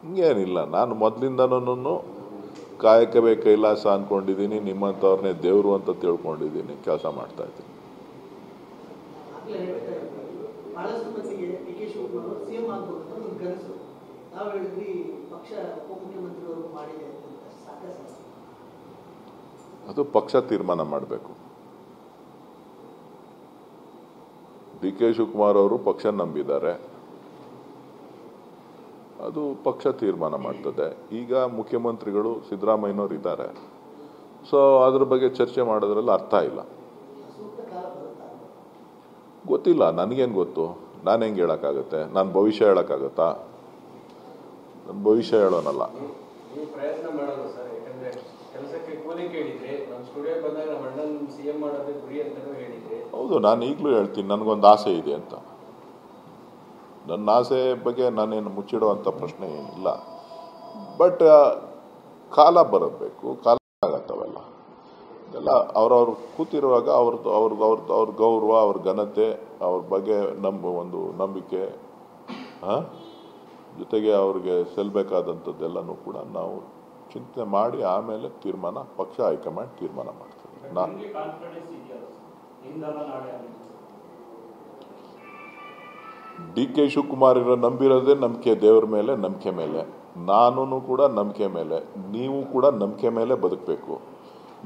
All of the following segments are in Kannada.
ಹಿಂಗೇನಿಲ್ಲ, ನಾನು ಮೊದಲಿಂದನೂ ಕಾಯಕವೇ ಕೈಲಾಸ ಅಂದ್ಕೊಂಡಿದ್ದೀನಿ, ನಿಮ್ಮಂಥವ್ರನ್ನೇ ದೇವರು ಅಂತ ತಿಳ್ಕೊಂಡಿದ್ದೀನಿ, ಕೆಲಸ ಮಾಡ್ತಾ ಇದ್ದೀನಿ. ಅದು ಪಕ್ಷ ತೀರ್ಮಾನ ಮಾಡಬೇಕು. ಡಿ ಕೆ ಶಿವಕುಮಾರ್ ಅವರು ಪಕ್ಷ ನಂಬಿದ್ದಾರೆ, ಅದು ಪಕ್ಷ ತೀರ್ಮಾನ ಮಾಡ್ತದೆ. ಈಗ ಮುಖ್ಯಮಂತ್ರಿಗಳು ಸಿದ್ದರಾಮಯ್ಯನವರು ಇದ್ದಾರೆ, ಸೊ ಅದ್ರ ಬಗ್ಗೆ ಚರ್ಚೆ ಮಾಡೋದ್ರಲ್ಲಿ ಅರ್ಥ ಇಲ್ಲ. ಗೊತ್ತಿಲ್ಲ, ನನಗೇನು ಗೊತ್ತು, ನಾನು ಹೆಂಗೆ ಹೇಳೋಕ್ಕಾಗತ್ತೆ? ನಾನು ಭವಿಷ್ಯ ಹೇಳೋಕ್ಕಾಗತ್ತಾ? ನನ್ನ ಭವಿಷ್ಯ ಹೇಳೋನಲ್ಲ. ಹೌದು, ನಾನು ಈಗಲೂ ಹೇಳ್ತೀನಿ, ನನಗೊಂದು ಆಸೆ ಇದೆ ಅಂತ. ನನ್ನ ಆಸೆ ಬಗ್ಗೆ ನಾನೇನು ಮುಚ್ಚಿಡುವಂಥ ಪ್ರಶ್ನೆ ಏನಿಲ್ಲ. ಬಟ್ ಕಾಲ ಬರಬೇಕು, ಕಾಲ ಆಗತ್ತವೆಲ್ಲ ಎಲ್ಲ ಅವ್ರವ್ರು ಕೂತಿರುವಾಗ ಅವ್ರ ಗೌರವ, ಅವ್ರ ಘನತೆ, ಅವ್ರ ಬಗ್ಗೆ ಒಂದು ನಂಬಿಕೆ, ಜೊತೆಗೆ ಅವ್ರಿಗೆ ಸಲ್ಲಬೇಕಾದಂಥದ್ದೆಲ್ಲನೂ ಕೂಡ ನಾವು ಚಿಂತನೆ ಮಾಡಿ ಆಮೇಲೆ ತೀರ್ಮಾನ, ಪಕ್ಷ ಹೈಕಮಾಂಡ್ ತೀರ್ಮಾನ ಮಾಡ್ತೀವಿ. ಡಿ ಕೆ ಶಿವಕುಮಾರ್ ನಂಬಿರೋದೇ ನಂಬಿಕೆ, ದೇವ್ರ ಮೇಲೆ, ನಂಬಿಕೆ ಮೇಲೆ. ನಾನು ಕೂಡ ನಂಬಿಕೆ ಮೇಲೆ, ನೀವು ಕೂಡ ನಂಬಿಕೆ ಮೇಲೆ ಬದುಕಬೇಕು.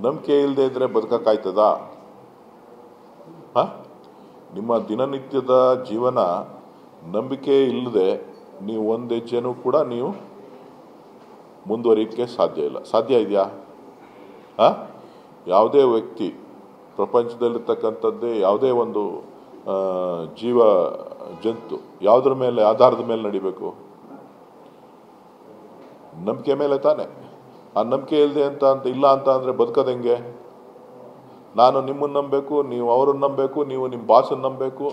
ನಂಬಿಕೆ ಇಲ್ಲದೆ ಇದ್ರೆ ಬದುಕಕ್ಕಾಯ್ತದಾ? ನಿಮ್ಮ ದಿನನಿತ್ಯದ ಜೀವನ ನಂಬಿಕೆ ಇಲ್ಲದೆ ನೀವು ಒಂದು ಹೆಜ್ಜೆನೂ ಕೂಡ ನೀವು ಮುಂದುವರಿಯಕ್ಕೆ ಸಾಧ್ಯ ಇಲ್ಲ. ಸಾಧ್ಯ ಇದೆಯಾ? ಯಾವುದೇ ವ್ಯಕ್ತಿ ಪ್ರಪಂಚದಲ್ಲಿರ್ತಕ್ಕಂಥದ್ದೇ ಯಾವುದೇ ಒಂದು ಜೀವ ಜಂತು ಯಾವುದ್ರ ಮೇಲೆ, ಆಧಾರದ ಮೇಲೆ ನಡಿಬೇಕು? ನಂಬಿಕೆ ಮೇಲೆ ತಾನೆ. ಆ ನಂಬಿಕೆ ಇಲ್ಲದೆ ಅಂತ ಇಲ್ಲ ಅಂತ ಅಂದ್ರೆ ಬದುಕೋದು ಹೆಂಗೆ? ನಾನು ನಿಮ್ಮನ್ನು ನಂಬಬೇಕು, ನೀವು ಅವ್ರನ್ನ ನಂಬಬೇಕು, ನೀವು ನಿಮ್ಮ ಬಾಸನ್ನು ನಂಬಬೇಕು,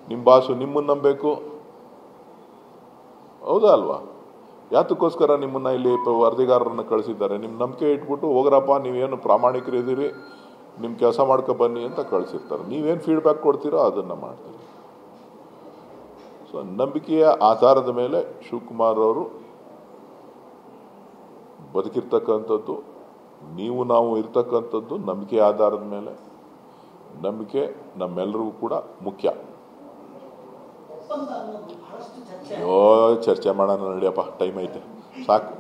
ನಿಮ್ಮ ಬಾಸು ನಿಮ್ಮನ್ನು ನಂಬಬೇಕು. ಹೌದಾ ಅಲ್ವಾ? ಯಾತಕ್ಕೋಸ್ಕರ ನಿಮ್ಮನ್ನ ಇಲ್ಲಿ ವರದಿಗಾರರನ್ನ ಕಳಿಸಿದ್ದಾರೆ? ನಿಮ್ಮ ನಂಬಿಕೆ ಇಟ್ಬಿಟ್ಟು ಹೋಗ್ರಪ್ಪ, ನೀವೇನು ಪ್ರಾಮಾಣಿಕರಿದ್ದೀರಿ, ನಿಮ್ಮ ಕೆಲಸ ಮಾಡ್ಕೊ ಬನ್ನಿ ಅಂತ ಕಳಿಸಿರ್ತಾರೆ. ನೀವೇನು ಫೀಡ್ಬ್ಯಾಕ್ ಕೊಡ್ತೀರೋ ಅದನ್ನು ಮಾಡ್ತೀರಿ. ಸೊ ನಂಬಿಕೆಯ ಆಧಾರದ ಮೇಲೆ ಶಿವಕುಮಾರ್ ಅವರು ಬದುಕಿರ್ತಕ್ಕಂಥದ್ದು, ನೀವು ನಾವು ಇರ್ತಕ್ಕಂಥದ್ದು ನಂಬಿಕೆ ಆಧಾರದ ಮೇಲೆ. ನಂಬಿಕೆ ನಮ್ಮೆಲ್ಲರಿಗೂ ಕೂಡ ಮುಖ್ಯ. ಚರ್ಚೆ ಮಾಡೋಣ ನಡಿಯಪ್ಪ, ಟೈಮ್ ಐತೆ, ಸಾಕು.